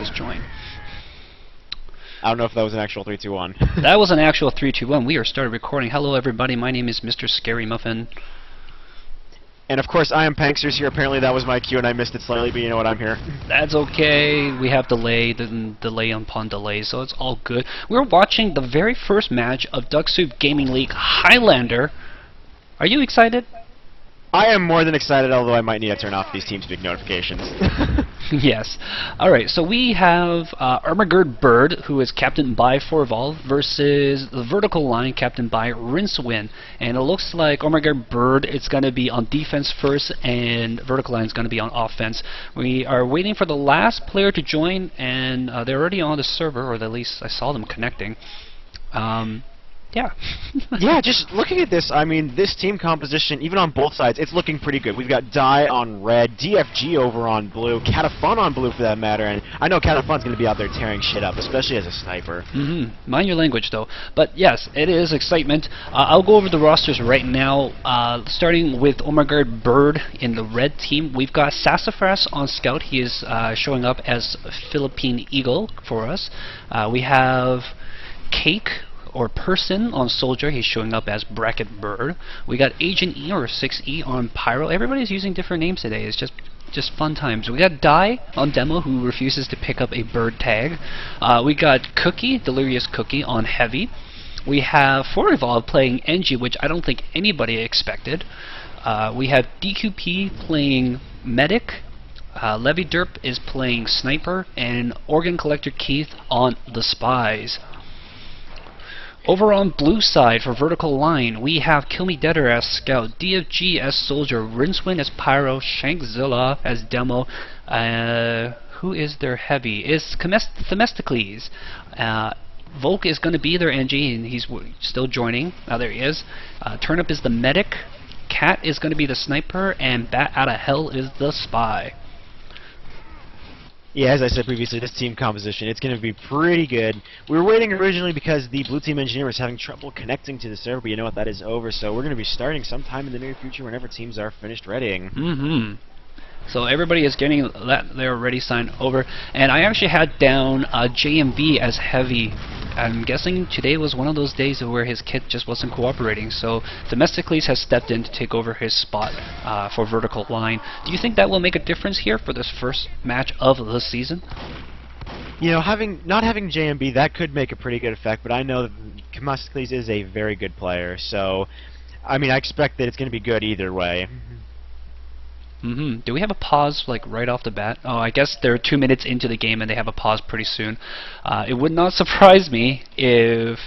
just joined. I don't know if that was an actual 3, 2, 1. That was an actual 3, 2, 1. We are started recording. Hello, everybody. My name is MrScaryMuffin. And of course, I am Panksters here. Apparently, that was my cue, and I missed it slightly, but you know what? I'm here. That's okay. We have delay upon delay, so it's all good. We're watching the very first match of Ducksoup Gaming League Highlander. Are you excited? I am more than excited, although I might need to turn off these TeamSpeak notifications. Yes. Alright, so we have ERMAHGERD Bird, who is captained by Forval, versus the Vertical Line, captained by Rinsewin. And it looks like ERMAHGERD Bird is going to be on defense first, and Vertical Line is going to be on offense. We are waiting for the last player to join, and they're already on the server, or at least I saw them connecting. Yeah. Yeah, just looking at this, I mean, this team composition, even on both sides, it's looking pretty good. We've got Die on red, DFG over on blue, Catafun on blue for that matter, and I know Catafun's going to be out there tearing shit up, especially as a sniper. Mind your language, though. But yes, it is excitement. I'll go over the rosters right now, starting with ERMAHGERD Bird in the red team. We've got Sassafras on scout. He is showing up as Philippine Eagle for us. We have Cake or Person on Soldier. He's showing up as Bracket Bird. We got Agent E or 6E on Pyro. Everybody's using different names today. It's just fun times. We got Die on Demo, who refuses to pick up a bird tag. We got Cookie, Delirious Cookie on Heavy. We have Forval playing NG, which I don't think anybody expected. We have DQP playing Medic. Levy Derp is playing Sniper, and Organ Collector Keith on the Spies. Over on blue side for Vertical Line, we have Kill Me Deader as Scout, DFG as Soldier, Rinsewin as Pyro, Shankzilla as Demo. Who is their heavy? Is Themistocles. Volk is going to be their NG, and he's still joining. There he is. Turnip is the Medic. Cat is going to be the Sniper, and Bat Outta Hell is the Spy. Yeah, as I said previously, this team composition, it's going to be pretty good. We were waiting originally because the blue team engineer was having trouble connecting to the server, but you know what, that is over, so we're going to be starting sometime in the near future whenever teams are finished readying. So everybody is getting that they're already signed over, and I actually had down JMV as Heavy. I'm guessing today was one of those days where his kit just wasn't cooperating, so Themistocles has stepped in to take over his spot for Vertical Line. Do you think that will make a difference here for this first match of the season? You know, not having JMB, that could make a pretty good effect, but I know that Themistocles is a very good player, so I mean, I expect that it's going to be good either way. Do we have a pause, like, right off the bat? Oh, I guess they're 2 minutes into the game and they have a pause pretty soon. It would not surprise me if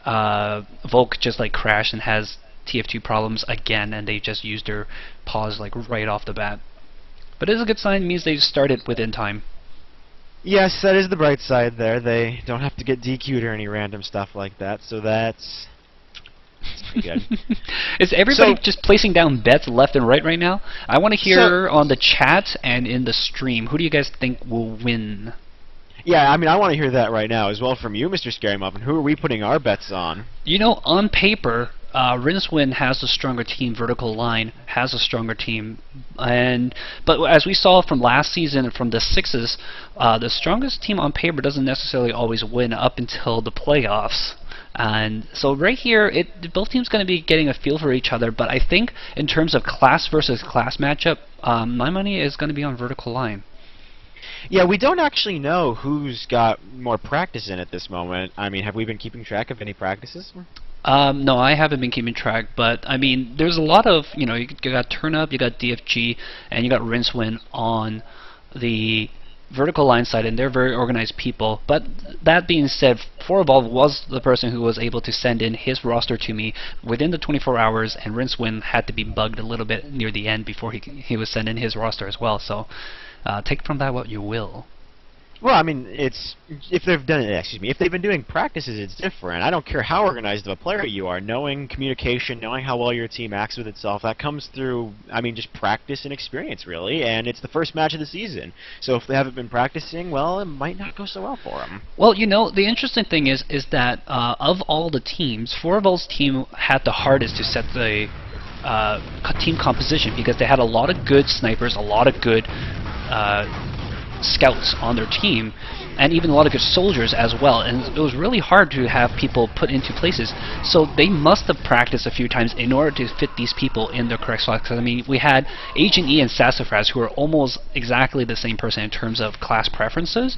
Volk just, like, crashed and has TF2 problems again and they just used their pause, like, right off the bat. But it is a good sign. It means they started within time. Yes, that is the bright side there. They don't have to get DQ'd or any random stuff like that, so that's pretty good. Is everybody just placing down bets left and right now? I want to hear on the chat and in the stream, who do you guys think will win? Yeah, I mean, I want to hear that right now as well from you, MrScaryMuffin. Who are we putting our bets on? You know, on paper, Rinsewin has a stronger team, Vertical Line has a stronger team, but as we saw from last season from the Sixes, the strongest team on paper doesn't necessarily always win up until the playoffs. And so right here, both teams going to be getting a feel for each other, but I think in terms of class versus class matchup, my money is going to be on Vertical Line. Yeah, we don't actually know who's got more practice in at this moment. I mean, have we been keeping track of any practices? No, I haven't been keeping track, but I mean, there's a lot of, you know, you got Turnup, you got DFG, and you got Rinsewin on the Vertical Line side, and they're very organized people. But that being said, Forval was the person who was able to send in his roster to me within the 24 hours, and Rinsewin had to be bugged a little bit near the end before he was sent in his roster as well. So take from that what you will. Well, I mean, if they've been doing practices, it's different. I don't care how organized of a player you are. Knowing communication, knowing how well your team acts with itself, that comes through, I mean, just practice and experience, really. And it's the first match of the season. So if they haven't been practicing, well, it might not go so well for them. Well, you know, the interesting thing is that of all the teams, Forval's team had the hardest to set the team composition because they had a lot of good snipers, a lot of good scouts on their team, and even a lot of good soldiers as well, and it was really hard to have people put into places. So they must have practiced a few times in order to fit these people in their correct slots. I mean, we had Agent E and Sassafras, who are almost exactly the same person in terms of class preferences,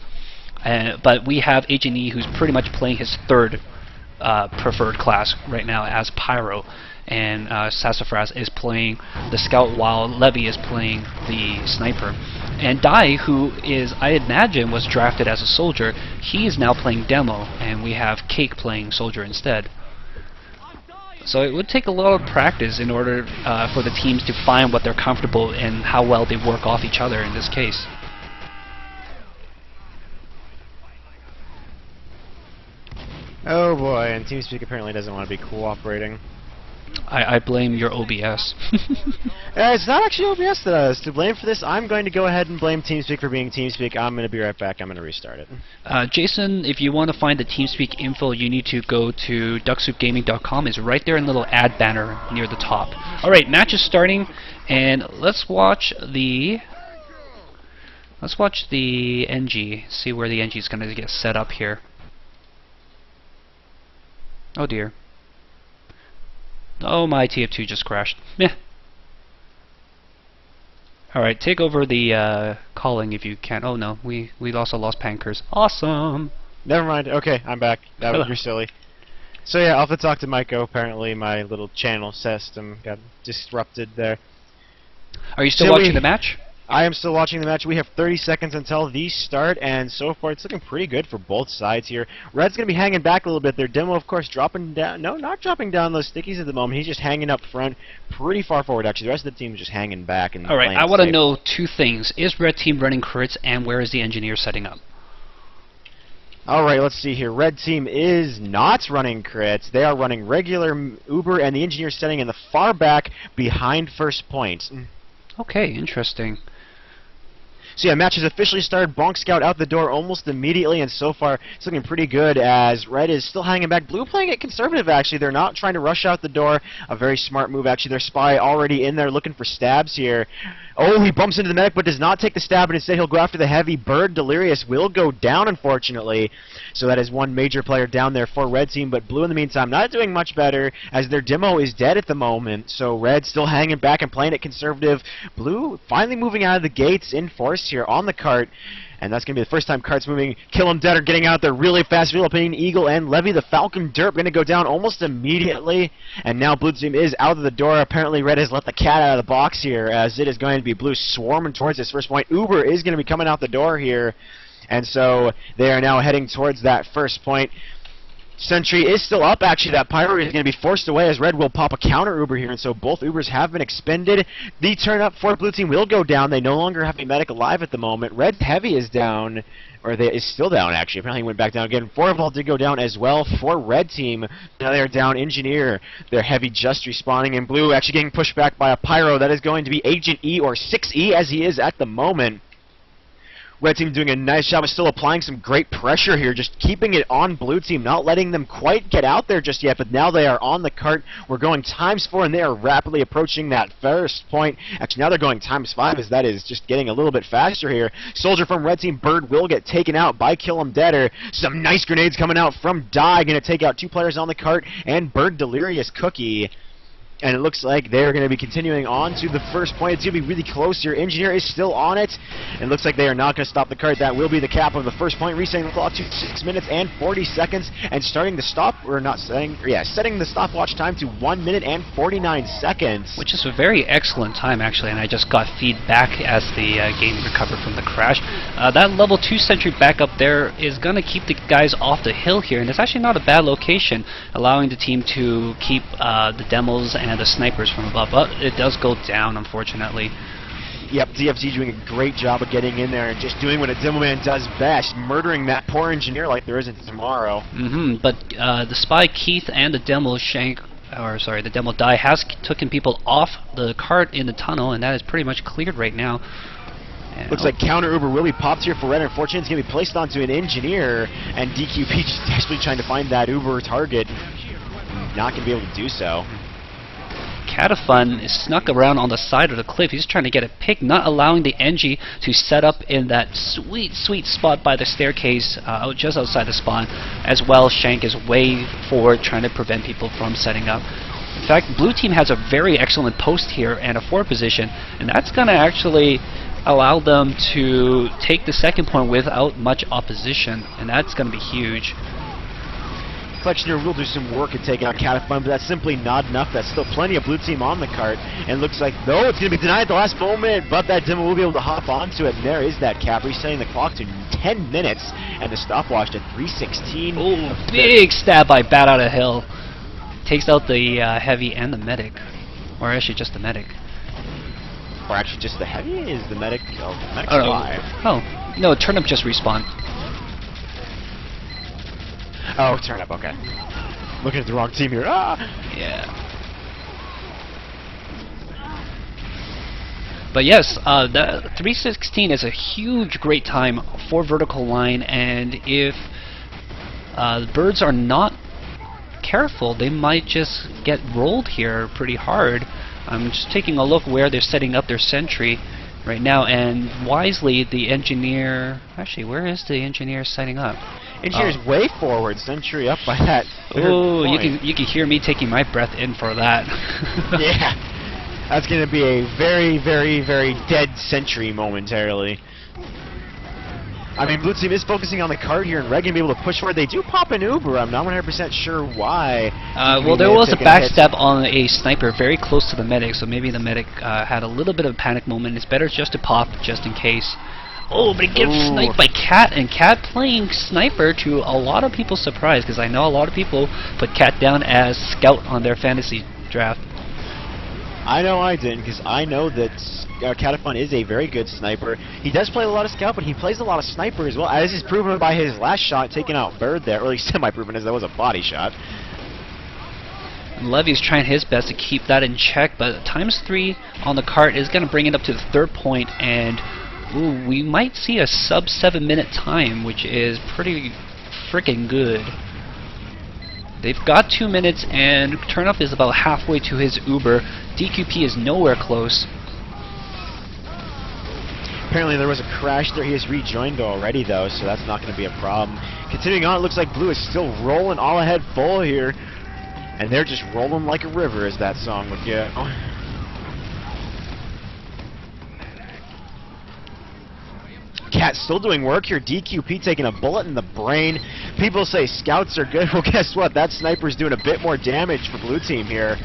but we have Agent E, who's pretty much playing his third preferred class right now as Pyro, and Sassafras is playing the Scout while Levy is playing the Sniper. And Dai, who is, I imagine, was drafted as a Soldier, he is now playing Demo, and we have Cake playing Soldier instead. So it would take a lot of practice in order for the teams to find what they're comfortable and how well they work off each other in this case. Oh boy, and TeamSpeak apparently doesn't want to be cooperating. I blame your OBS. It's not actually OBS that is to blame for this. I'm going to go ahead and blame TeamSpeak for being TeamSpeak. I'm going to be right back. I'm going to restart it. Jason, if you want to find the TeamSpeak info, you need to go to DucksoupGaming.com. It's right there in the little ad banner near the top. Alright, match is starting, and let's watch the NG, see where the NG is going to get set up here. Oh dear. Oh, my TF2 just crashed. Meh. Alright, take over the calling if you can. Oh no, we also lost Pankers. Awesome! Never mind. Okay, I'm back. That was, you're silly. So yeah, I'll have to talk to Maiko. Apparently my little channel system got disrupted there. Are you still watching the match? I am still watching the match. We have 30 seconds until the start, and so far it's looking pretty good for both sides here. Red's going to be hanging back a little bit. Their Demo, of course, dropping down. No, not dropping down those stickies at the moment. He's just hanging up front, pretty far forward, actually. The rest of the team is just hanging back. And alright, I want to know two things. Is Red Team running crits, and where is the engineer setting up? Alright, let's see here. Red Team is not running crits. They are running regular Uber, and the engineer setting in the far back behind first point. Okay, interesting. So yeah, match has officially started. Bonk Scout out the door almost immediately, and so far it's looking pretty good as Red is still hanging back. Blue playing it conservative, actually. They're not trying to rush out the door. A very smart move, actually. Their Spy already in there looking for stabs here. Oh, he bumps into the medic but does not take the stab, and instead he'll go after the heavy. Bird Delirious will go down, unfortunately. So that is one major player down there for Red Team, but Blue in the meantime not doing much better as their Demo is dead at the moment. So Red still hanging back and playing it conservative. Blue finally moving out of the gates in force here on the cart, and that's going to be the first time cart's moving. Kill 'em Dead are getting out there really fast. Philippine Eagle and Levy the Falcon Derp going to go down almost immediately, and now Blue Team is out of the door. Apparently Red has let the cat out of the box here as it is going to be Blue swarming towards this first point. Uber is going to be coming out the door here, and so they are now heading towards that first point. Sentry is still up, actually. That Pyro is going to be forced away as Red will pop a counter Uber here, and so both Ubers have been expended. The turn up for Blue Team will go down. They no longer have a medic alive at the moment. Red's Heavy is down, or is still down, actually. Apparently he went back down again. Forval did go down as well for Red Team. Now they are down Engineer. Their Heavy just respawning, and Blue actually getting pushed back by a Pyro. That is going to be Agent E, or 6E as he is at the moment. Red Team doing a nice job of still applying some great pressure here, just keeping it on Blue Team, not letting them quite get out there just yet, but now they are on the cart. We're going ×4, and they are rapidly approaching that first point. Actually, now they're going ×5, as that is just getting a little bit faster here. Soldier from Red Team, Bird, will get taken out by Kill 'em Deader. Some nice grenades coming out from Die, going to take out 2 players on the cart, and Bird Delirious Cookie. And it looks like they're going to be continuing on to the first point. It's going to be really close here. Engineer is still on it. It looks like they are not going to stop the cart. That will be the cap of the first point. Resetting the clock to 6 minutes and 40 seconds. And starting the stop, or not setting, setting the stopwatch time to 1 minute and 49 seconds. Which is a very excellent time, actually, and I just got feedback as the game recovered from the crash. That level 2 sentry back up there is going to keep the guys off the hill here, and it's actually not a bad location, allowing the team to keep the demos and the snipers from above, but it does go down, unfortunately. Yep, DFG doing a great job of getting in there and just doing what a demo man does best, murdering that poor engineer like there isn't tomorrow. But the Spy Keith and the demo the demo Die has taken people off the cart in the tunnel, and that is pretty much cleared right now. Looks like counter Uber will be popped here for Red. Unfortunately, it's going to be placed onto an engineer, and DQP just desperately trying to find that Uber target. Not going to be able to do so. Catafun is snuck around on the side of the cliff. He's trying to get a pick, not allowing the Engie to set up in that sweet, sweet spot by the staircase just outside the spawn. As well, Shank is way forward trying to prevent people from setting up. In fact, blue team has a very excellent post here and a forward position, and that's going to actually allow them to take the second point without much opposition, and that's going to be huge. Fletchner will do some work at taking out Catafun, but that's simply not enough. That's still plenty of blue team on the cart, and looks like, no, it's going to be denied at the last moment, but that demo will be able to hop onto it, and there is that cap, resetting the clock to 10 minutes, and the stopwatch to 3:16. Oh, big stab by Bat Out of Hill. Takes out the heavy and the medic, or actually just the medic. Or actually just the heavy? Is the medic? Oh, the medic's alive. Oh, no, Turnip just respawned. Oh, Turnip, okay. Looking at the wrong team here. Ah! Yeah. But yes, the 3:16 is a huge, great time for vertical line, and if the birds are not careful, they might just get rolled here pretty hard. I'm just taking a look where they're setting up their sentry right now, and wisely the engineer... Actually, where is the engineer setting up? Engineer's way forward, sentry up by that. Oh, you can hear me taking my breath in for that. Yeah, that's going to be a very, very, very dead sentry momentarily. I mean, blue team is focusing on the cart here, and Red going to be able to push forward. They do pop an Uber. I'm not 100% sure why. Well, there was a backstab on a sniper very close to the medic, so maybe the medic had a little bit of a panic moment. It's better just to pop just in case. Oh, but it gets sniped by Cat, and Cat playing sniper to a lot of people's surprise, because I know a lot of people put Cat down as scout on their fantasy draft. I know I didn't, because I know that Catafun is a very good sniper. He does play a lot of scout, but he plays a lot of sniper as well, as is proven by his last shot, taking out Bird there, or at least semi-proven, as that was a body shot. Levy's trying his best to keep that in check, but ×3 on the cart is going to bring it up to the third point, and ooh, we might see a sub 7-minute time, which is pretty freaking good. They've got 2 minutes, and Turnup is about halfway to his Uber. DQP is nowhere close. Apparently there was a crash there. He has rejoined already, though, so that's not going to be a problem. Continuing on, it looks like Blue is still rolling all ahead full here. And they're just rolling like a river, as that song would go. Cat still doing work here. DQP taking a bullet in the brain. People say scouts are good. Well, guess what? That sniper's doing a bit more damage for blue team here.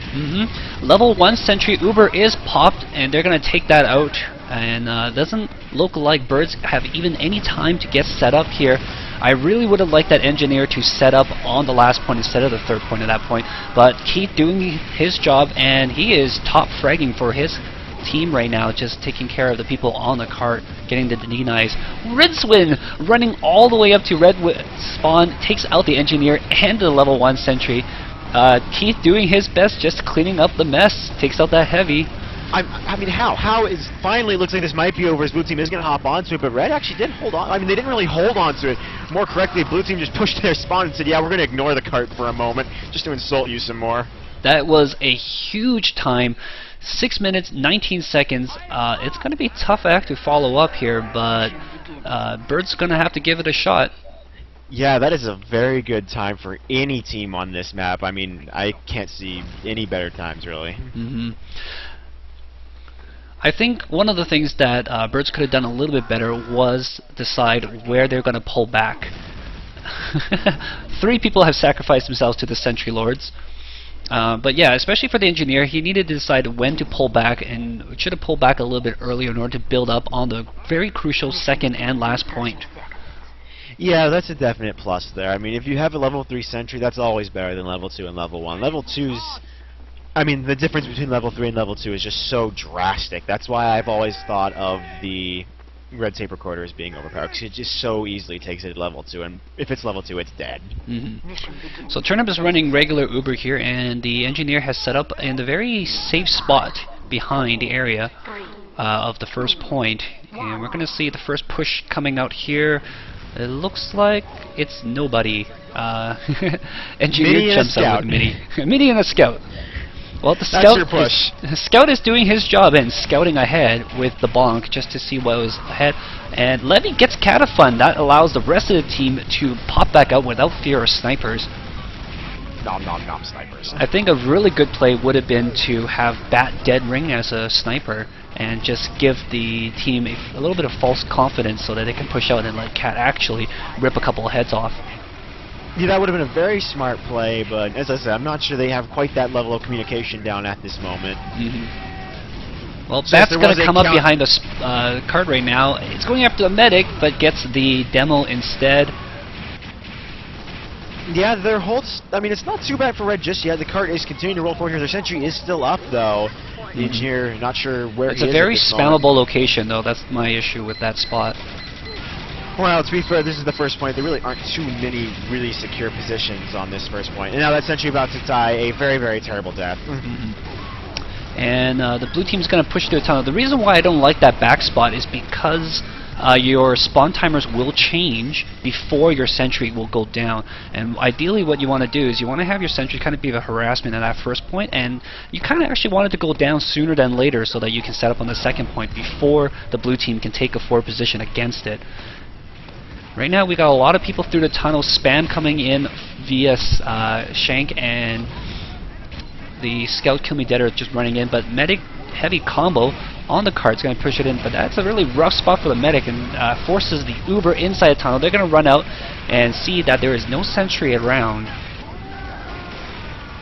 Level 1 sentry Uber is popped, and they're going to take that out. And doesn't look like birds have even any time to get set up here. I really would have liked that engineer to set up on the last point instead of the third point at that point. But Keith doing his job, and he is top fragging for his team right now, just taking care of the people on the cart, getting the denies. Ridswin running all the way up to red spawn, takes out the engineer and the level 1 sentry. Keith doing his best, just cleaning up the mess, takes out that heavy. I mean, how? How is finally looks like this might be over as blue team is going to hop onto it, but red actually did hold on. I mean, they didn't really hold onto it. More correctly, blue team just pushed their spawn and said, yeah, we're going to ignore the cart for a moment, just to insult you some more. That was a huge time. 6 minutes, 19 seconds. It's going to be a tough act to follow up here, but Bird's going to have to give it a shot. Yeah, that is a very good time for any team on this map. I mean, I can't see any better times, really. I think one of the things that Birds could have done a little bit better was decide where they're going to pull back. 3 people have sacrificed themselves to the Sentry Lords. But yeah, especially for the engineer, he needed to decide when to pull back, and should have pulled back a little bit earlier in order to build up on the very crucial second and last point. Yeah, that's a definite plus there. I mean, if you have a level 3 sentry, that's always better than level 2 and level 1. Level 2's... I mean, the difference between level 3 and level 2 is just so drastic. That's why I've always thought of the red tape recorder as being overpowered, because it just so easily takes it to level 2, and if it's level 2, it's dead. So Turnip is running regular Uber here, and the engineer has set up in the very safe spot behind the area of the first point. And we're going to see the first push coming out here. It looks like it's nobody. Engineer jumps out with Mini. Mini and a scout. Well, the That's scout your push. Scout is doing his job and scouting ahead with the bonk just to see what was ahead. And Levy gets Catafun. That allows the rest of the team to pop back out without fear of snipers. Nom nom nom snipers. I think a really good play would have been to have Bat Dead Ring as a sniper and just give the team a little bit of false confidence so that they can push out and let Cat actually rip a couple of heads off. Yeah, that would have been a very smart play, but as I said, I'm not sure they have quite that level of communication down at this moment. Well, So Bat's if there going was to a come up count- behind the card right now. It's going after the medic, but gets the demo instead. Yeah, their holds. I mean, it's not too bad for Red just yet. The cart is continuing to roll forward here. Their sentry is still up, though. The engineer, not sure where It's he a is very at this moment. spammable location, though. That's my issue with that spot. Well, to be fair, this is the first point. There really aren't too many really secure positions on this first point. And now that sentry about to die a very, very terrible death. And the blue team's going to push through a tunnel. The reason why I don't like that back spot is because your spawn timers will change before your sentry will go down. And ideally what you want to do is you want to have your sentry kind of be a harassment at that first point, and you kind of actually want it to go down sooner than later so that you can set up on the second point before the blue team can take a forward position against it. Right now we got a lot of people through the tunnel, spam coming in via Shank, and the Scout Kill Me Dead are just running in, but Medic heavy combo on the cart is going to push it in, but that's a really rough spot for the Medic and forces the Uber inside the tunnel. They're going to run out and see that there is no sentry around.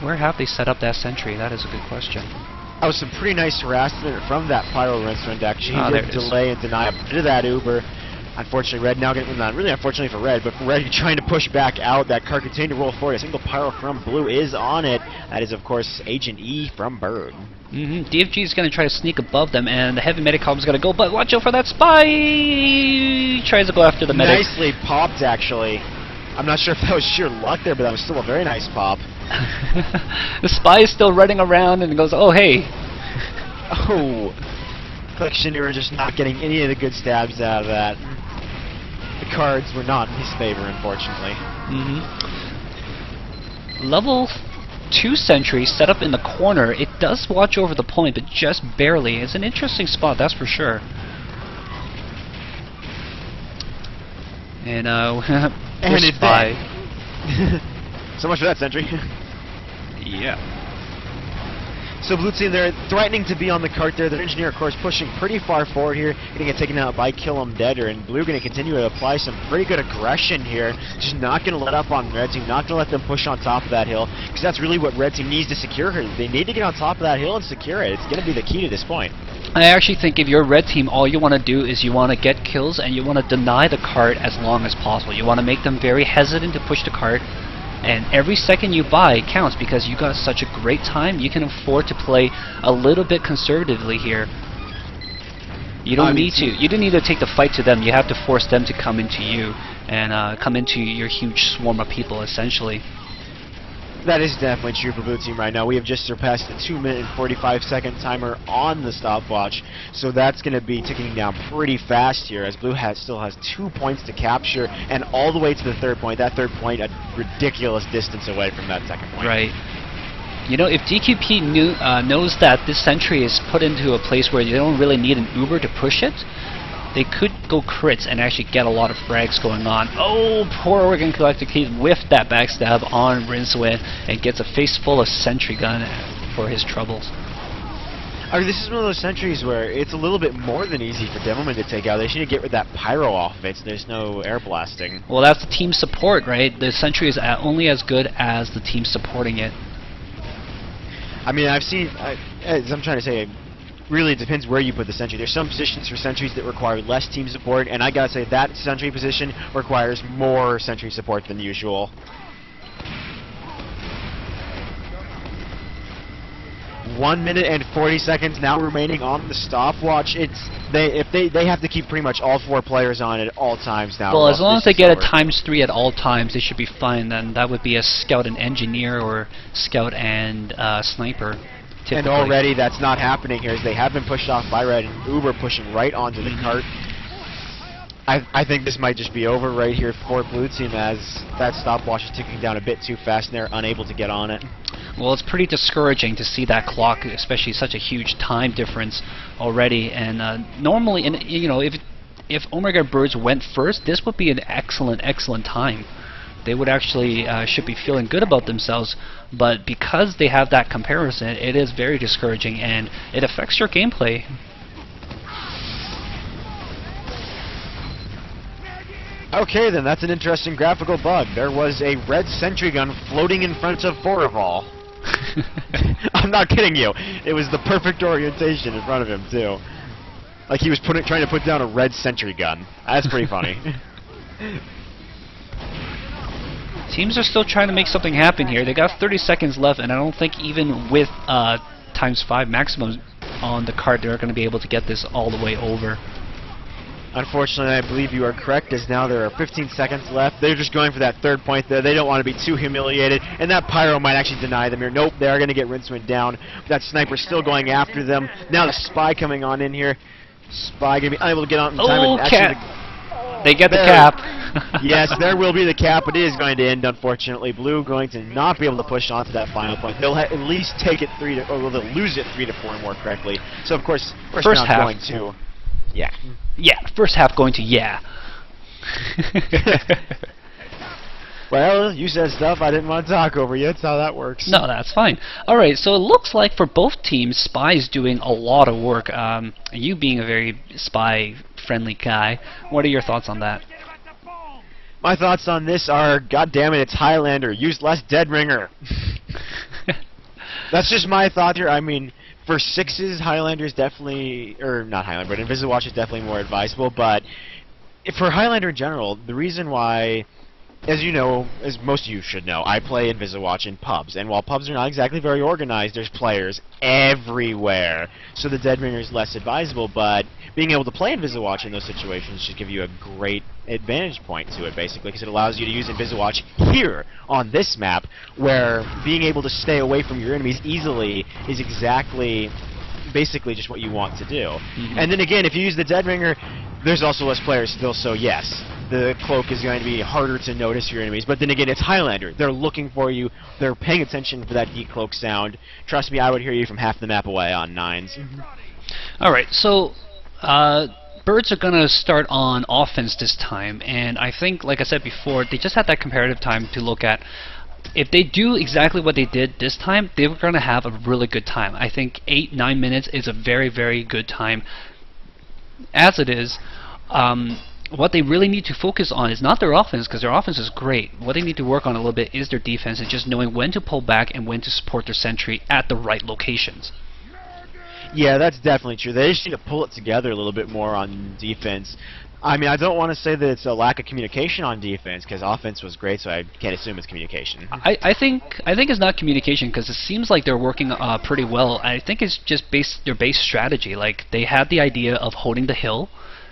Where have they set up that sentry? That is a good question. That was some pretty nice harassment from that Pyro Rinsman deck. She there did it is. delay and deny a bit of that Uber. Unfortunately, Red now getting, not really unfortunately for Red, but for Red trying to push back out. That card continuing to roll forward. A single Pyro from Blue is on it. That is, of course, Agent E from Bird. DFG is going to try to sneak above them, and the heavy medic column is going to go, but watch out for that spy! He tries to go after the medic. Nicely popped, actually. I'm not sure if that was sheer luck there, but that was still a very nice pop. The spy is still running around and goes, oh hey! Oh. Collection, you were just not getting any of the good stabs out of that. The cards were not in his favor, unfortunately. Level 2 sentry set up in the corner. It does watch over the point, but just barely. It's an interesting spot, that's for sure. And And it's spy. So much for that sentry. Yeah. So Blue Team, they're threatening to be on the cart there. Their engineer, of course, pushing pretty far forward here, getting it taken out by Kill 'em Deader, and Blue going to continue to apply some pretty good aggression here. Just not going to let up on Red Team, not going to let them push on top of that hill, because that's really what Red Team needs to secure her. They need to get on top of that hill and secure it. It's going to be the key to this point. I actually think if you're Red Team, all you want to do is you want to get kills and you want to deny the cart as long as possible. You want to make them very hesitant to push the cart. And every second you buy counts because you got such a great time. You can afford to play a little bit conservatively here. You don't need to. You don't need to take the fight to them. You have to force them to come into you and come into your huge swarm of people, essentially. That is definitely true for Blue Team right now. We have just surpassed the 2-minute and 45-second timer on the stopwatch, so that's going to be ticking down pretty fast here as Blue still has 2 points to capture, and all the way to the third point. That third point a ridiculous distance away from that second point. Right. You know, if DQP knows that this sentry is put into a place where you don't really need an Uber to push it, they could go crits and actually get a lot of frags going on. Oh, poor Oregon Collector Keith whiffed that backstab on Rinsewin and gets a face full of sentry gun for his troubles. I mean, this is one of those sentries where it's a little bit more than easy for Devilman to take out. They should need to get rid of that pyro off of it so there's no air blasting. Well, that's the team support, right? The sentry is only as good as the team supporting it. I mean, I've seen, as I'm trying to say, really it depends where you put the sentry. There's some positions for sentries that require less team support, and I gotta say that sentry position requires more sentry support than usual. One minute and 40 seconds now remaining on the stopwatch. They have to keep pretty much all 4 players on at all times now. Well, as long as they get a over. ×3 at all times, they should be fine. Then that would be a scout and engineer or scout and sniper. Typically. And already that's not happening here as they have been pushed off by Red and Uber pushing right onto the cart. I think this might just be over right here for Blue Team as that stopwatch is ticking down a bit too fast and they're unable to get on it. Well, it's pretty discouraging to see that clock, especially such a huge time difference already. And normally, and you know, if Omega Birds went first, this would be an excellent time. They would actually should be feeling good about themselves, but because they have that comparison, it is very discouraging and it affects your gameplay. Okay, then that's an interesting graphical bug. There was a red sentry gun floating in front of Boroval. I'm not kidding you. It was the perfect orientation in front of him too. Like he was trying to put down a red sentry gun. That's pretty funny. Teams are still trying to make something happen here. They got 30 seconds left, and I don't think even with ×5 maximum on the card, they're going to be able to get this all the way over. Unfortunately, I believe you are correct, as now there are 15 seconds left. They're just going for that third point there. They don't want to be too humiliated, and that Pyro might actually deny them here. Nope, they are going to get Rincewind down. But that Sniper's still going after them. Now the Spy coming on in here. Spy going to be unable to get on in time. Oh, and actually they get the cap. Yes, there will be the cap, but it is going to end, unfortunately. Blue going to not be able to push on to that final point. They'll at least take it or they'll lose it 3-4 more correctly. So, of course, first half going to... Yeah. Yeah, first half going to yeah. Well, you said stuff I didn't want to talk over you. That's how that works. No, that's fine. Alright, so it looks like for both teams, Spy's doing a lot of work. You being a very Spy-friendly guy, what are your thoughts on that? My thoughts on this are, goddammit, it's Highlander. Use less Dead Ringer. That's just my thought here. I mean, for sixes, Highlander is definitely, or not Highlander, but Inviswatch is definitely more advisable. But for Highlander in general, the reason why, as you know, as most of you should know, I play Inviswatch in pubs, and while pubs are not exactly very organized, there's players everywhere. So the Dead Ringer is less advisable, but being able to play Inviswatch in those situations should give you a great advantage point to it, basically, because it allows you to use Inviswatch here on this map, where being able to stay away from your enemies easily is exactly, basically, just what you want to do. And then again, if you use the Dead Ringer, there's also less players still, so yes, the cloak is going to be harder to notice your enemies. But then again, it's Highlander. They're looking for you. They're paying attention for that decloak sound. Trust me, I would hear you from half the map away on 9s. Alright, so Birds are going to start on offense this time, and I think, like I said before, they just had that comparative time to look at. If they do exactly what they did this time, they were going to have a really good time. I think 8-9 minutes is a very good time. As it is, what they really need to focus on is not their offense, because their offense is great. What they need to work on a little bit is their defense, and just knowing when to pull back and when to support their sentry at the right locations. Yeah, that's definitely true. They just need to pull it together a little bit more on defense. I mean, I don't want to say that it's a lack of communication on defense, because offense was great, so I can't assume it's communication. I think it's not communication, because it seems like they're working pretty well. I think it's just their base strategy. Like, they had the idea of holding the hill,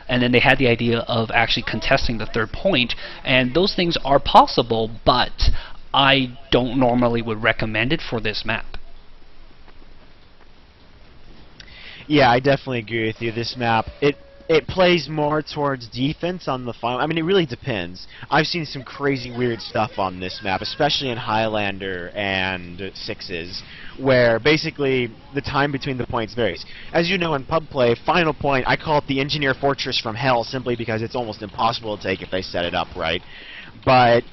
and then they had the idea of actually contesting the third point, and those things are possible, but I don't normally would recommend it for this map. Yeah, I definitely agree with you. This map, it plays more towards defense on the final. I mean, it really depends. I've seen some crazy weird stuff on this map, especially in Highlander and sixes, where basically the time between the points varies. As you know, in pub play, final point, I call it the Engineer Fortress from Hell, simply because it's almost impossible to take if they set it up right. But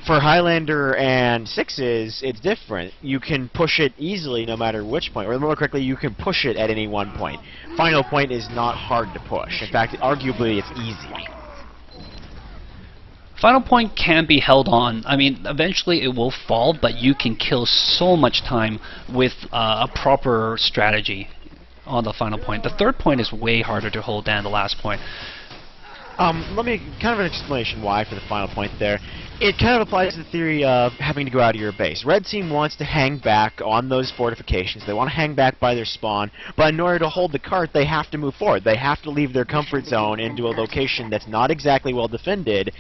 for Highlander and sixes, it's different. You can push it easily no matter which point, or more correctly, you can push it at any one point. Final point is not hard to push. In fact, arguably, it's easy. Final point can be held on. I mean, eventually it will fall, but you can kill so much time with a proper strategy on the final point. The third point is way harder to hold than the last point. Let me, kind of an explanation why for the final point there. It kind of applies to the theory of having to go out of your base. Red team wants to hang back on those fortifications. They want to hang back by their spawn, but in order to hold the cart, they have to move forward. They have to leave their comfort zone into a location that's not exactly well defended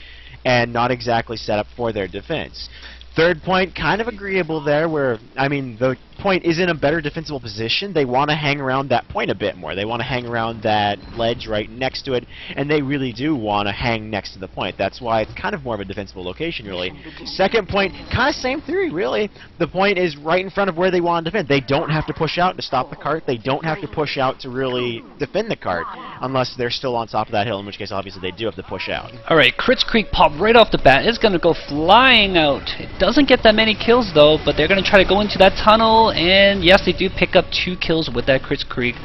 and not exactly set up for their defense. Third point, kind of agreeable there, where, I mean, the point is in a better defensible position, they want to hang around that point a bit more. They want to hang around that ledge right next to it, and they really do want to hang next to the point. That's why it's kind of more of a defensible location, really. Second point, kind of same theory, really. The point is right in front of where they want to defend. They don't have to push out to stop the cart. They don't have to push out to really defend the cart, unless they're still on top of that hill, in which case, obviously, they do have to push out. Alright, Crits Creek popped right off the bat. It's going to go flying out. It doesn't get that many kills, though, but they're going to try to go into that tunnel, and yes, they do pick up 2 kills with that Crits Creek.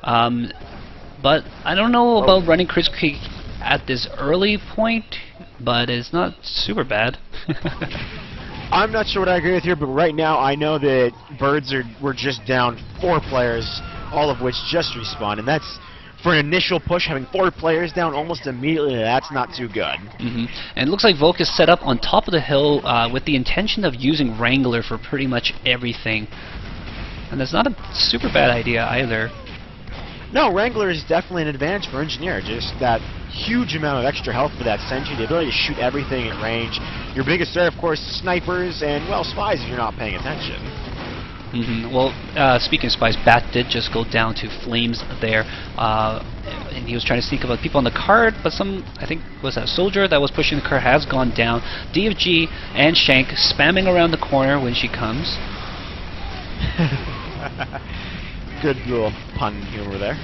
But I don't know about running Crits Creek at this early point, but it's not super bad. I'm not sure what I agree with here, but right now I know that Birds were just down 4 players, all of which just respawned, and that's, for an initial push, having 4 players down almost immediately, that's not too good. And it looks like Volk is set up on top of the hill with the intention of using Wrangler for pretty much everything. And that's not a super bad idea either. No, Wrangler is definitely an advantage for Engineer. Just that huge amount of extra health for that sentry, the ability to shoot everything at range. Your biggest threat, of course, snipers and, well, spies if you're not paying attention. Well, speaking of spies, Bat did just go down to flames there, and he was trying to sneak up on people on the cart, but I think, was that a soldier that was pushing the cart has gone down. DFG and Shank spamming around the corner when she comes. Good little pun humor there.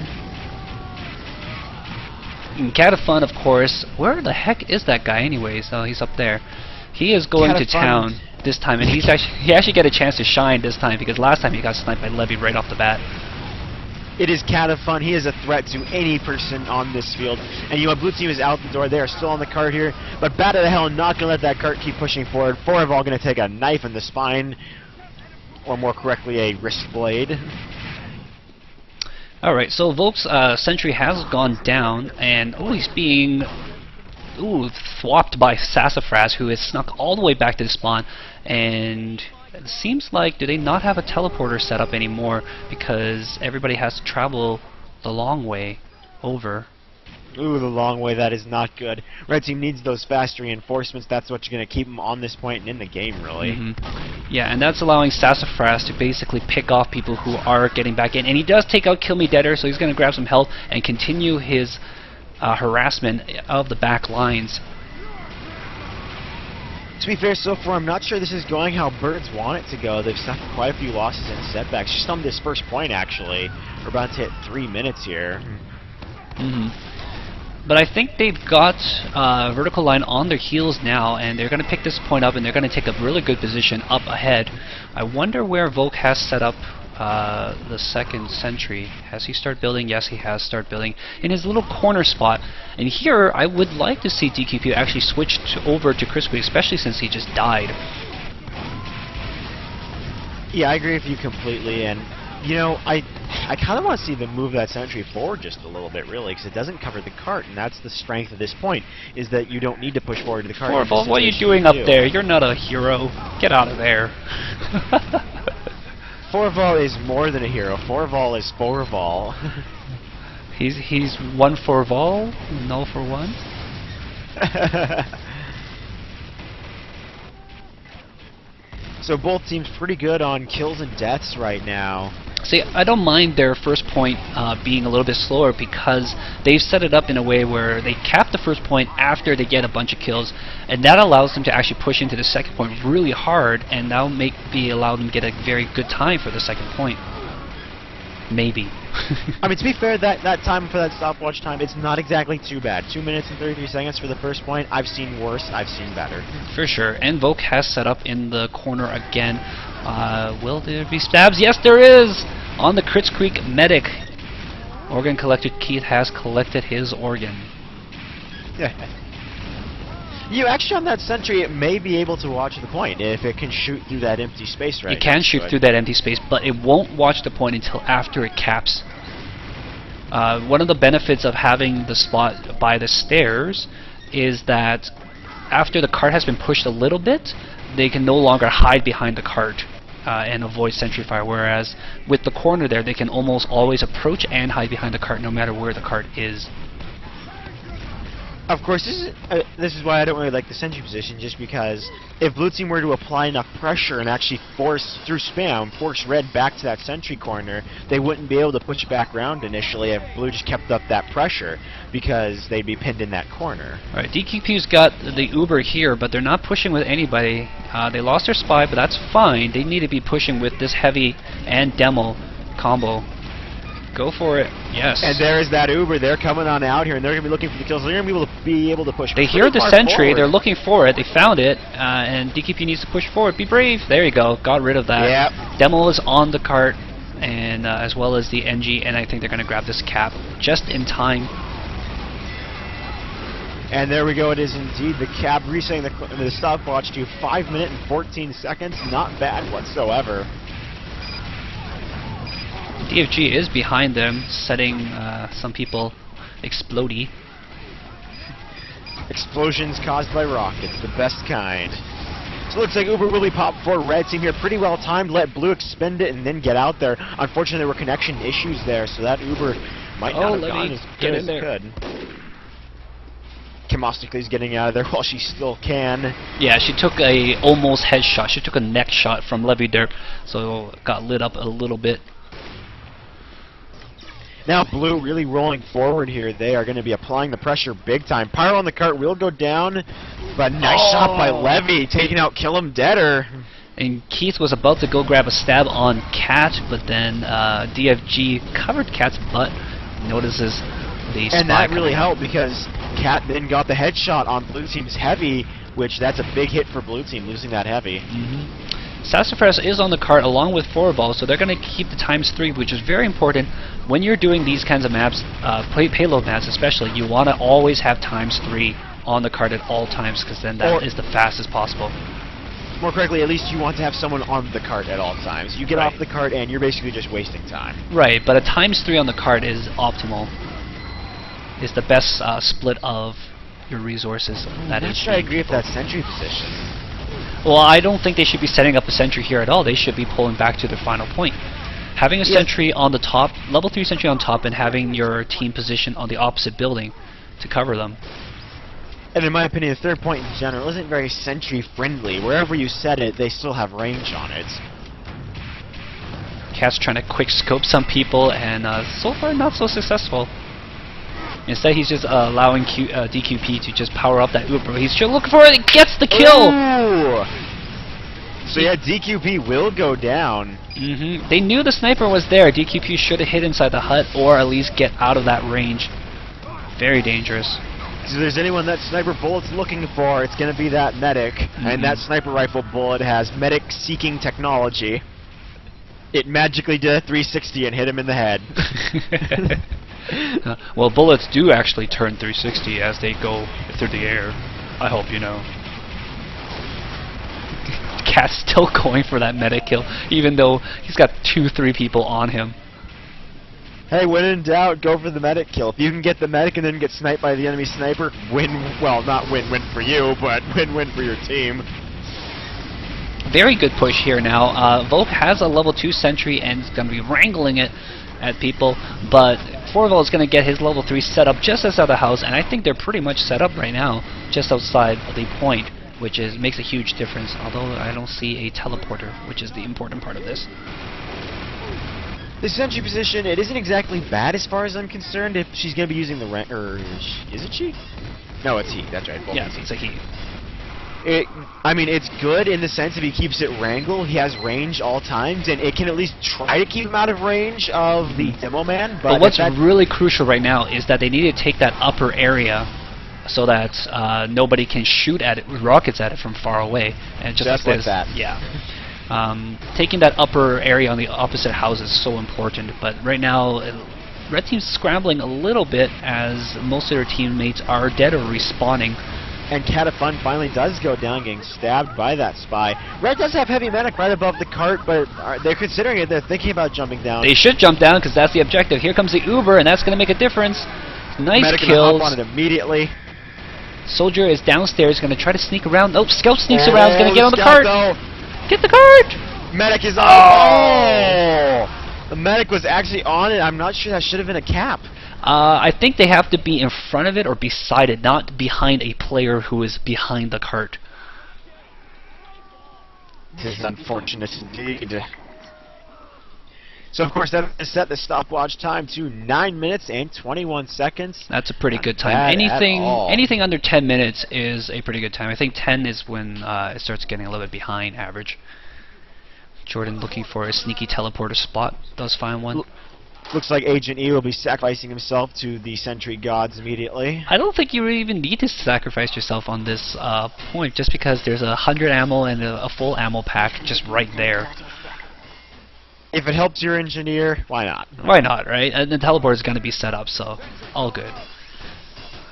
And Catafun, of course, where the heck is that guy anyways? Oh, he's up there. He is going to town this time, and he actually get a chance to shine this time, because last time he got sniped by Levy right off the bat. It is Catafun. He is a threat to any person on this field. And you know, Blue Team is out the door. They are still on the cart here, but Bat of the Hell not going to let that cart keep pushing forward. Foreval going to take a knife in the spine, or more correctly, a wrist blade. Alright, so Volk's sentry has gone down, and he's being thwopped by Sassafras, who has snuck all the way back to the spawn, and it seems like, do they not have a teleporter set up anymore, because everybody has to travel the long way over. Ooh, the long way, that is not good. Red Team needs those fast reinforcements. That's what's going to keep them on this point and in the game, really. Yeah, and that's allowing Sassafras to basically pick off people who are getting back in. And he does take out Kill Me Deader, so he's going to grab some health and continue his harassment of the back lines. To be fair, so far, I'm not sure this is going how Birds want it to go. They've suffered quite a few losses and setbacks. Just on this first point, actually. We're about to hit 3 minutes here. But I think they've got vertical line on their heels now, and they're going to pick this point up, and they're going to take a really good position up ahead. I wonder where Volk has set up the second sentry. Has he started building? Yes, he has started building in his little corner spot. And here, I would like to see DQP actually switch over to Crispy, especially since he just died. Yeah, I agree with you completely, and you know, I kind of want to see them move that sentry forward just a little bit, really, because it doesn't cover the cart, and that's the strength of this point, is that you don't need to push forward to the cart. Forval, what are you doing up there? You're not a hero. Get out of there. Forval is more than a hero. Forval is Forval. He's one for Vol, no for one. So both teams pretty good on kills and deaths right now. See, I don't mind their first point being a little bit slower, because they've set it up in a way where they cap the first point after they get a bunch of kills, and that allows them to actually push into the second point really hard, and that'll allow them to get a very good time for the second point. Maybe. I mean, to be fair, that time for that stopwatch time, it's not exactly too bad. 2 minutes and 33 seconds for the first point. I've seen worse. I've seen better. For sure. And Volk has set up in the corner again. Will there be stabs? Yes, there is! On the Crits Creek Medic. Organ collected. Keith has collected his organ. You actually, on that sentry, it may be able to watch the point if it can shoot through that empty space right now. It can shoot through that empty space, but it won't watch the point until after it caps. One of the benefits of having the spot by the stairs is that after the cart has been pushed a little bit, they can no longer hide behind the cart and avoid sentry fire, whereas with the corner there, they can almost always approach and hide behind the cart no matter where the cart is. Of course, this is why I don't really like the sentry position, just because if blue team were to apply enough pressure and actually force, through spam, force red back to that sentry corner, they wouldn't be able to push back around initially if blue just kept up that pressure, because they'd be pinned in that corner. Alright, DQP's got the Uber here, but they're not pushing with anybody. They lost their spy, but that's fine. They need to be pushing with this heavy and demo combo. Go for it. Yes. And there's that Uber. They're coming on out here, and they're going to be looking for the kills. They're going to be able to push. They hear the sentry. Forward. They're looking for it. They found it, and DQP needs to push forward. Be brave. There you go. Got rid of that. Yep. Demo is on the cart, and as well as the NG, and I think they're going to grab this cap just in time. And there we go. It is indeed the cap, resetting the stopwatch to 5 minutes and 14 seconds. Not bad whatsoever. DFG is behind them, setting some people explodey. Explosions caused by rockets, the best kind. So it looks like Uber will be popped for red team here. Pretty well timed. Let blue expend it and then get out there. Unfortunately, there were connection issues there, so that Uber might not have gone as good as it could. Kimostically's getting out of there while she still can. Yeah, she took a almost headshot. She took a neck shot from Levy Derp, so got lit up a little bit. Now blue really rolling forward here. They are going to be applying the pressure big time. Pyro on the cart will go down, but nice shot by Levy, taking out Kill 'em Deader. And Keith was about to go grab a stab on Cat, but then DFG covered Cat's butt, notices the spy. And that really helped because Cat then got the headshot on blue team's heavy, which that's a big hit for blue team, losing that heavy. Sassafras is on the cart along with 4-ball, so they're going to keep the ×3, which is very important. When you're doing these kinds of maps, payload maps especially, you want to always have ×3 on the cart at all times, because then that is the fastest possible. More correctly, at least you want to have someone on the cart at all times. You get off the cart and you're basically just wasting time. Right, but a ×3 on the cart is optimal. Is the best split of your resources. That is true. I agree with that sentry position. Well, I don't think they should be setting up a sentry here at all. They should be pulling back to their final point. Having a sentry on the top, level 3 sentry on top, and having your team position on the opposite building to cover them. And in my opinion, the third point in general isn't very sentry friendly. Wherever you set it, they still have range on it. Cat's trying to quick scope some people, and so far not so successful. Instead, he's just allowing DQP to just power up that Uber. He's just looking for it. He gets the kill. Ooh. So yeah, DQP will go down. They knew the sniper was there. DQP should have hid inside the hut, or at least get out of that range. Very dangerous. So if there's anyone that sniper bullet's looking for, it's going to be that medic. And that sniper rifle bullet has medic-seeking technology. It magically did a 360 and hit him in the head. Well, bullets do actually turn 360 as they go through the air. I hope you know. Cat's still going for that medic kill, even though he's got 2-3 people on him. Hey, when in doubt, go for the medic kill. If you can get the medic and then get sniped by the enemy sniper, win. Well, not win-win for you, but win-win for your team. Very good push here now. Volk has a level 2 sentry and is going to be wrangling it at people, but Forval is going to get his level 3 set up just outside the house, and I think they're pretty much set up right now, just outside the point, which makes a huge difference, although I don't see a teleporter, which is the important part of this. The sentry position, it isn't exactly bad as far as I'm concerned if she's going to be using the is it she? No, it's he, that's right. Yeah, it's a he. I mean, it's good in the sense if he keeps it wrangle, he has range all times, and it can at least try to keep him out of range of the demo man. But what's really crucial right now is that they need to take that upper area so that nobody can shoot at it with rockets at it from far away. And just like that. Yeah. Taking that upper area on the opposite house is so important. But right now, Red Team's scrambling a little bit as most of their teammates are dead or respawning. And Catafun finally does go down, getting stabbed by that spy. Red does have heavy medic right above the cart, but they're considering it. They're thinking about jumping down. They should jump down because that's the objective. Here comes the Uber, and that's going to make a difference. Nice medic kills. Hop on it immediately. Soldier is downstairs, going to try to sneak around. Oh, Scout sneaks around. He's going to get on the cart. Though. Get the cart. Medic is on. Oh! The medic was actually on it. I'm not sure that should have been a cap. I think they have to be in front of it or beside it, not behind a player who is behind the cart. This is unfortunate indeed. So of course that has set the stopwatch time to 9 minutes and 21 seconds. That's a pretty Not good time. bad Anything at all. anything under 10 minutes is a pretty good time. I think 10 is when it starts getting a little bit behind average. Jordan looking for a sneaky teleporter spot. Does find one. Looks like Agent E will be sacrificing himself to the sentry gods immediately. I don't think you really even need to sacrifice yourself on this point, just because there's 100 ammo and a full ammo pack just right there. If it helps your engineer, why not? Why not, right? And the teleport is going to be set up, so all good.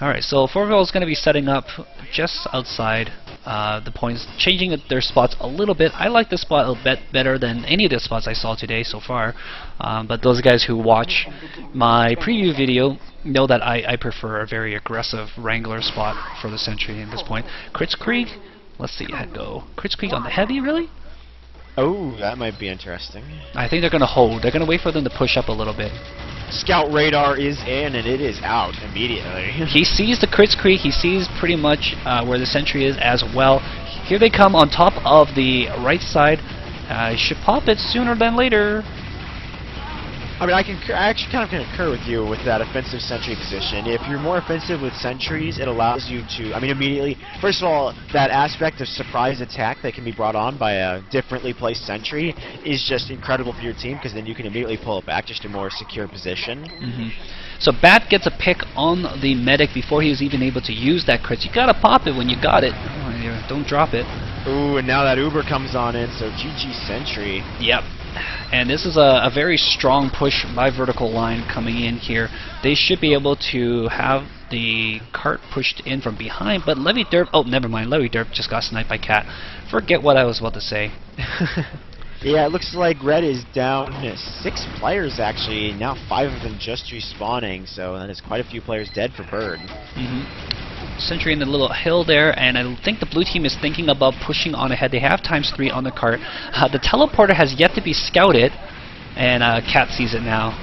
Alright, so Forville is going to be setting up just outside the points, changing their spots a little bit. I like this spot a bit better than any of the spots I saw today so far. But those guys who watch my preview video know that I prefer a very aggressive Wrangler spot for the sentry at this point. Kritzkrieg, let's see how go. Kritzkrieg on the heavy, really? Oh, that might be interesting. I think they're going to hold. They're going to wait for them to push up a little bit. Scout radar is in and it is out immediately. He sees the Kritzkrieg. He sees pretty much where the sentry is as well. Here they come on top of the right side. Should pop it sooner than later. I mean, I actually kind of concur with you with that offensive sentry position. If you're more offensive with sentries, it allows you to, I mean, immediately, first of all, that aspect of surprise attack that can be brought on by a differently placed sentry is just incredible for your team, because then you can immediately pull it back just to a more secure position. So Bat gets a pick on the medic before he was even able to use that crit. You gotta pop it when you got it. Don't drop it. Ooh, and now that Uber comes on in, so GG Sentry. Yep. And this is a very strong push by vertical line coming in here. They should be able to have the cart pushed in from behind, but Levy Derp, oh, never mind, Levy Derp just got sniped by Cat. Forget what I was about to say. Yeah, it looks like Red is down 6 players actually, now 5 of them just respawning, so that is quite a few players dead for Bird. Sentry in the little hill there, and I think the blue team is thinking about pushing on ahead. They have ×3 on the cart. The teleporter has yet to be scouted, and Cat sees it now.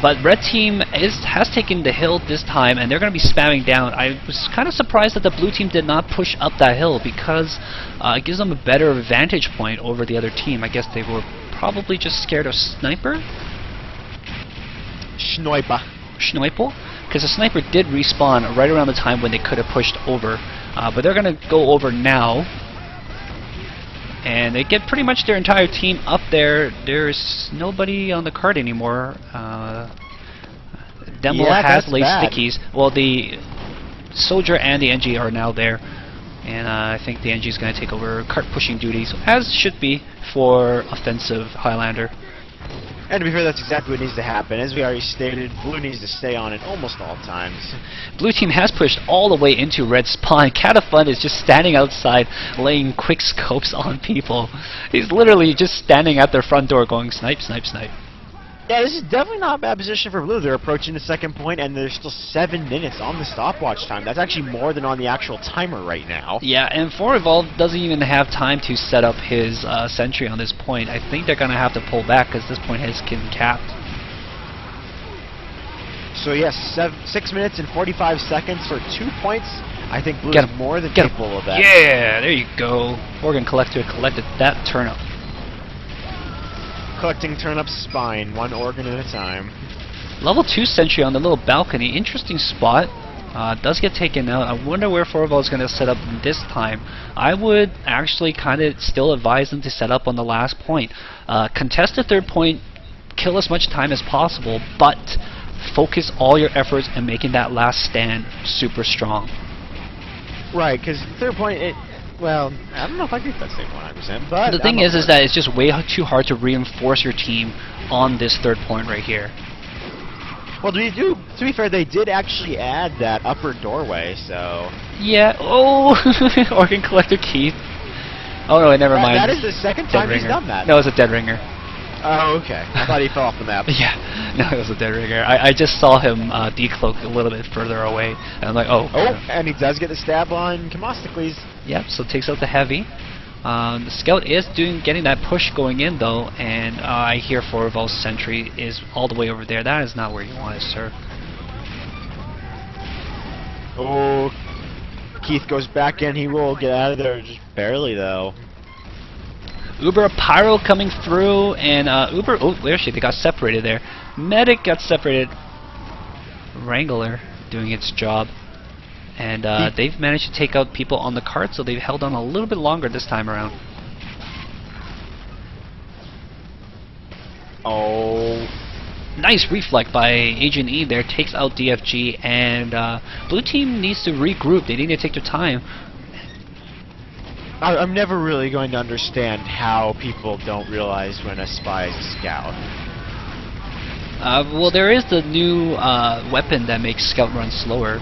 But red team has taken the hill this time, and they're going to be spamming down. I was kind of surprised that the blue team did not push up that hill, because it gives them a better vantage point over the other team. I guess they were probably just scared of sniper? Sniper. Because the sniper did respawn right around the time when they could have pushed over. But they're going to go over now. And they get pretty much their entire team up there. There's nobody on the cart anymore. Demo has laid stickies. Well, the soldier and the NG are now there. And I think the NG is going to take over cart pushing duties, as should be for offensive Highlander. And to be fair, that's exactly what needs to happen. As we already stated, Blue needs to stay on it almost all times. Blue team has pushed all the way into red spawn. Catafun is just standing outside laying quick scopes on people. He's literally just standing at their front door going snipe, snipe, snipe. Yeah, this is definitely not a bad position for Blue. They're approaching the second point, and there's still 7 minutes on the stopwatch time. That's actually more than on the actual timer right now. Yeah, and Forville doesn't even have time to set up his sentry on this point. I think they're going to have to pull back because this point has been capped. So yes, 6 minutes and 45 seconds for 2 points. I think Blue is more than capable of that. Yeah, there you go. Organ Collector collected that turnip. Collecting turnip's spine, 1 organ at a time. Level 2 sentry on the little balcony. Interesting spot. Does get taken out. I wonder where Forville is going to set up this time. I would actually kind of still advise them to set up on the last point. Contest the third point, kill as much time as possible, but focus all your efforts in making that last stand super strong. Right, because third point, well, I don't know if I agree with that statement 100%, but the thing is that it's just way too hard to reinforce your team on this third point right here. Well, to be fair, they did actually add that upper doorway, so... Yeah, oh! Organ Collector Keith. Oh no, never mind. That is the second time he's done that. No, it's a dead ringer. Oh, okay. I thought he fell off the map. Yeah, no, it was a dead ringer. I just saw him decloak a little bit further away, and I'm like, oh. Oh, and he does get the stab on Kamosticles. Yep, so takes out the heavy. The scout is getting that push going in though, and I hear Forval's sentry is all the way over there. That is not where you want it, sir. Oh, Keith goes back in. He will get out of there, just barely though. Uber Pyro coming through, and Uber. Oh, where is she? They got separated there. Medic got separated. Wrangler doing its job. And they've managed to take out people on the cart, so they've held on a little bit longer this time around. Oh. Nice reflect by Agent E there, takes out DFG, and blue team needs to regroup. They need to take their time. I'm never really going to understand how people don't realize when a spy is a scout. Well, there is the new weapon that makes scout run slower.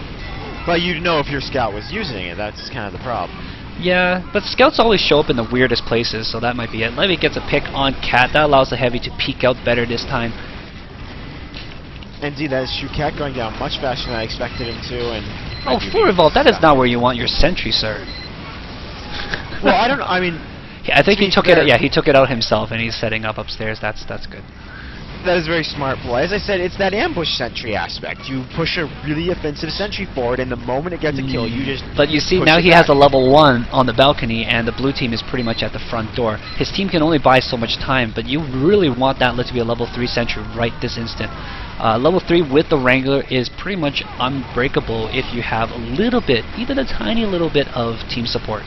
But you'd know if your scout was using it. That's kind of the problem. Yeah, but scouts always show up in the weirdest places, so that might be it. Levy gets a pick on Cat. That allows the Heavy to peek out better this time. Indeed, that is true. Cat going down much faster than I expected him to. And Oh, Forval, that is not where you want your sentry, sir. Well, I don't know. I mean, I think he took it. Yeah, he took it out himself, and he's setting up upstairs. That's good. that is very smart play. As I said, it's that ambush sentry aspect. You push a really offensive sentry forward, and the moment it gets a kill, you just. But you see, push now it he back. has a level 1 on the balcony, and the blue team is pretty much at the front door. His team can only buy so much time, but you really want that to be a level 3 sentry right this instant. Level 3 with the Wrangler is pretty much unbreakable if you have a little bit, even a tiny little bit of team support.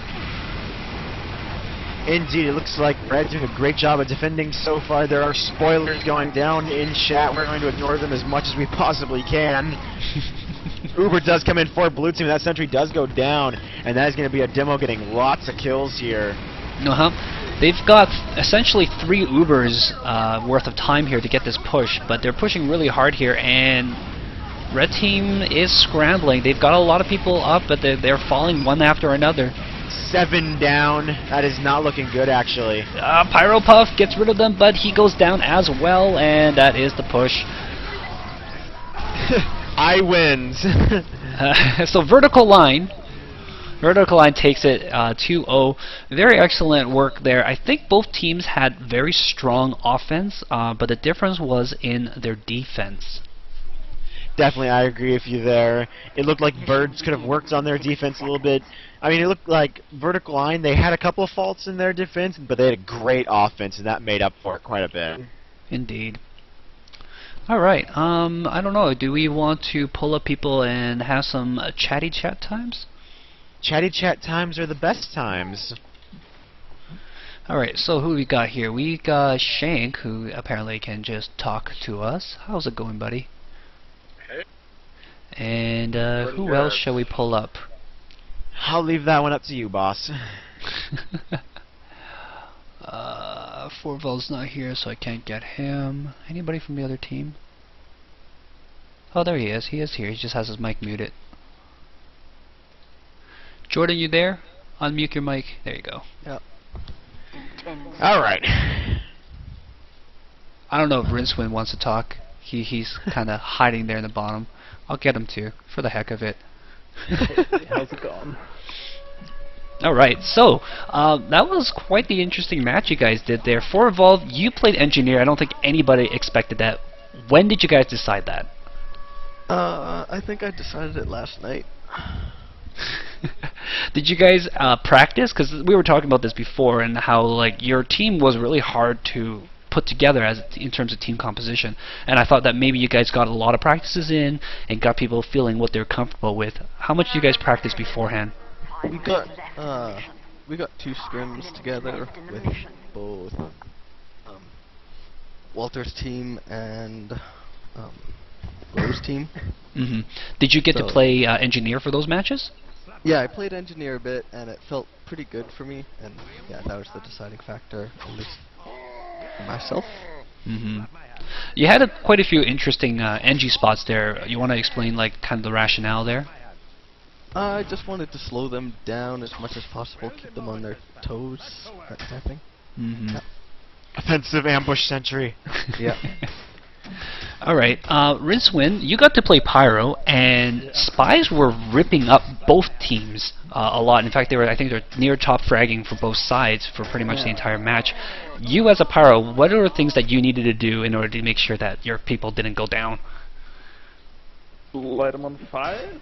Indeed, it looks like Brad's doing a great job of defending so far. There are spoilers going down in chat. We're going to ignore them as much as we possibly can. Uber does come in for blue team. That sentry does go down, and that is going to be a demo getting lots of kills here. They've got essentially 3 Ubers worth of time here to get this push, but they're pushing really hard here, and red team is scrambling. They've got a lot of people up, but they're falling one after another. 7 down. That is not looking good, actually. Pyro Puff gets rid of them, but he goes down as well, and that is the push. I wins. So Vertical Line takes it 2-0. Very excellent work there. I think both teams had very strong offense, but the difference was in their defense. Definitely, I agree with you there. It looked like Birds could have worked on their defense a little bit. I mean, it looked like Vertical Line, they had a couple of faults in their defense, but they had a great offense, and that made up for it quite a bit. Indeed. Alright, I don't know. Do we want to pull up people and have some chatty chat times? Chatty chat times are the best times. Alright, so who we got here? We got Shank, who apparently can just talk to us. How's it going, buddy? And who else shall we pull up? I'll leave that one up to you, boss. Forval's not here, so I can't get him. Anybody from the other team? Oh, there he is. He is here. He just has his mic muted. Jordan, you there? Unmute your mic. There you go. Yep. Alright. I don't know if Rincewind wants to talk. He's kind of hiding there in the bottom. I'll get him to, for the heck of it. How's it going? Alright, so that was quite the interesting match you guys did there. For Evolve, you played Engineer. I don't think anybody expected that. When did you guys decide that? I think I decided it last night. Did you guys practice? Because we were talking about this before, and how like your team was really hard to put together in terms of team composition, and I thought that maybe you guys got a lot of practices in and got people feeling what they're comfortable with. How much do you guys practice beforehand? We got 2 scrims together with both Walter's team and Rose team. Mm-hmm. Did you get to play Engineer for those matches? Yeah, I played Engineer a bit, and it felt pretty good for me, and yeah, that was the deciding factor, at least for myself. Mm-hmm. You had quite a few interesting NG spots there. You want to explain like kind of the rationale there? I just wanted to slow them down as much as possible, keep them on their toes, that kind of thing. Mm-hmm. Yeah. Offensive ambush sentry. Yeah. Alright, Rincewind, you got to play Pyro, and Spies were ripping up both teams. a lot. In fact, I think they're near top fragging for both sides for pretty much the entire match. You as a pyro, what are the things that you needed to do in order to make sure that your people didn't go down? Light them on fire.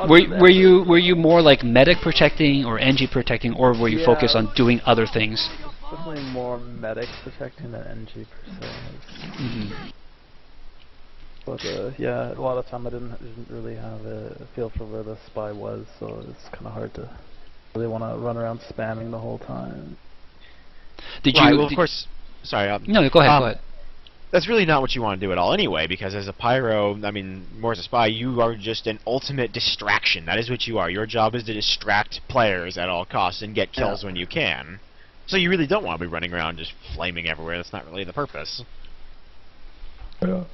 were you more like medic protecting or NG protecting, or were you focused on doing other things? Definitely more medic protecting than NG per se. But yeah, a lot of time I didn't really have a feel for where the spy was, so it's kind of hard to really want to run around spamming the whole time. Did you? Right, well, of course. Sorry. No, go ahead. Go ahead. That's really not what you want to do at all anyway, because as a pyro, I mean, more as a spy, you are just an ultimate distraction. That is what you are. Your job is to distract players at all costs and get kills when you can. So you really don't want to be running around just flaming everywhere. That's not really the purpose. Yeah.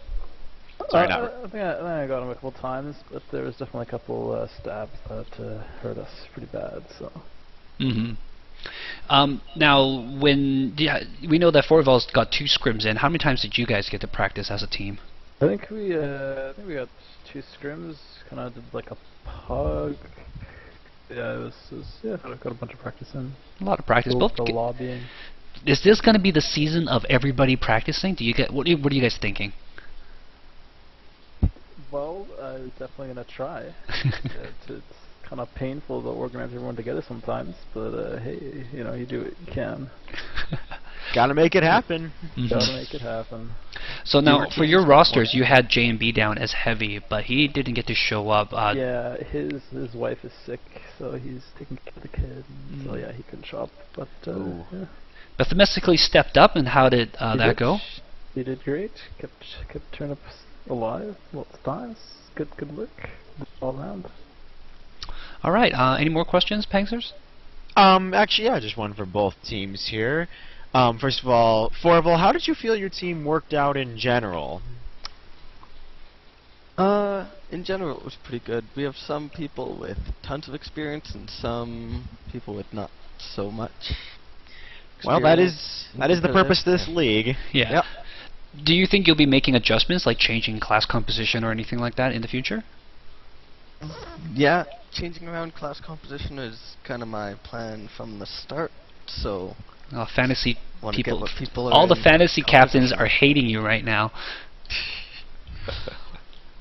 Sorry, I think I got him a couple times, but there was definitely a couple stabs that hurt us pretty bad. So. Now, we know that Forval's got 2 scrims in. How many times did you guys get to practice as a team? I think we got 2 scrims. Kind of did like a pug. Yeah, it was got a bunch of practice in. A lot of practice. Both the lobbying. Is this going to be the season of everybody practicing? Do you get what are you guys thinking? Well, I was definitely gonna try. It's kind of painful to organize everyone together sometimes, but hey, you know, you do what you can. Gotta make it happen. Gotta make it happen. So now, for your rosters, you had J&B down as heavy, but he didn't get to show up. Yeah, his wife is sick, so he's taking care of the kid. So yeah, he couldn't show up. But yeah. But Themestically stepped up, and how did that go? He did great. Kept turnips alive lots of times. Good work all around. All right. Any more questions, Pangsers? Actually, yeah, just one for both teams here. First of all, Forval, how did you feel your team worked out in general? In general, it was pretty good. We have some people with tons of experience and some people with not so much experience. Well, that is the purpose of this league. Yeah. Yep. Do you think you'll be making adjustments, like changing class composition or anything like that in the future? Yeah, changing around class composition is kind of my plan from the start, so... Fantasy people all the fantasy captains are hating you right now.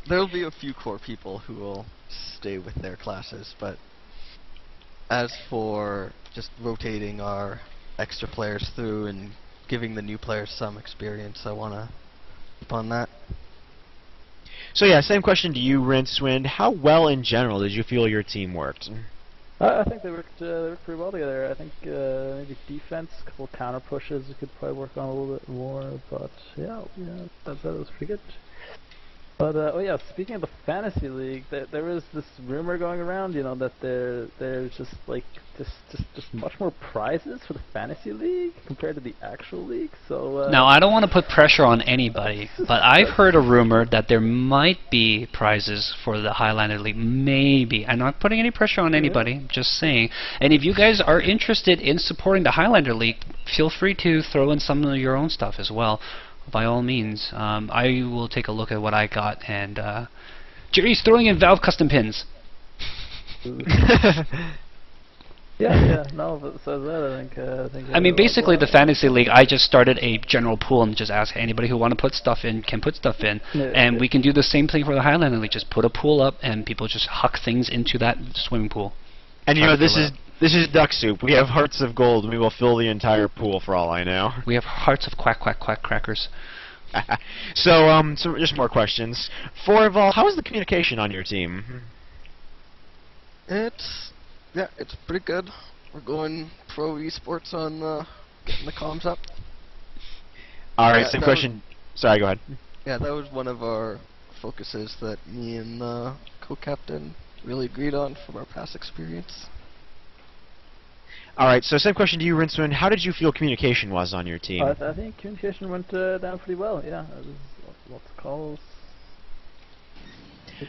There'll be a few core people who will stay with their classes, but as for just rotating our extra players through and giving the new players some experience, I want to keep on that. So yeah, same question to you, Rincewind. How well in general did you feel your team worked? I think they worked pretty well together. I think maybe defense, a couple counter pushes we could probably work on a little bit more, but yeah, that was pretty good. But oh yeah, speaking of the fantasy league, there was this rumor going around, you know, that there's just like just much more prizes for the fantasy league compared to the actual league. So now I don't want to put pressure on anybody, but I've heard a rumor that there might be prizes for the Highlander League. Maybe. I'm not putting any pressure on anybody. Just saying. And if you guys are interested in supporting the Highlander League, feel free to throw in some of your own stuff as well. By all means, I will take a look at what I got, and Jerry's throwing in Valve custom pins. No, but so that I think. I mean, basically, the fantasy league. I just started a general pool and just ask anybody who want to put stuff in can put stuff in, and we can do the same thing for the Highlander League. Just put a pool up, and people just huck things into that swimming pool. And you know, this is Ducksoup. We have hearts of gold. We will fill the entire pool for all I know. We have hearts of quack quack quack crackers. So just more questions. Forval, how is the communication on your team? It's pretty good. We're going pro esports on getting the comms up. All right, same question. Sorry, go ahead. Yeah, that was one of our focuses that me and the co-captain really agreed on from our past experience. Alright, so same question to you, Rincewind. How did you feel communication was on your team? I think communication went down pretty well, yeah. There was lots of calls.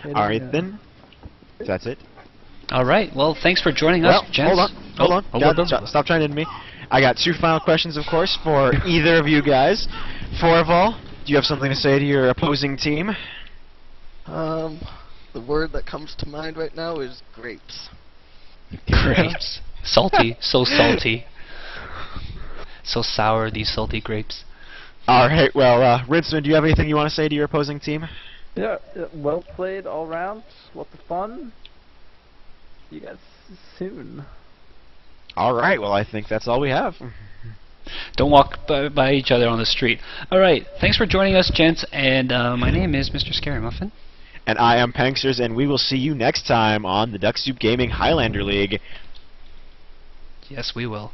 Alright then. That's it. Alright, well, thanks for joining us, gents. Hold on. Stop trying to me. I got 2 final questions, of course, for either of you guys. Forval, do you have something to say to your opposing team? The word that comes to mind right now is grapes. Grapes. Salty. So salty. So sour, these salty grapes. All right. Well, Rinsman, do you have anything you want to say to your opposing team? Yeah, well played all round. Lots of fun. See you guys soon. All right. Well, I think that's all we have. Don't walk by each other on the street. All right. Thanks for joining us, gents. And my name is MrScaryMuffin. And I am Panksters, and we will see you next time on the Ducksoup Gaming Highlander League. Yes, we will.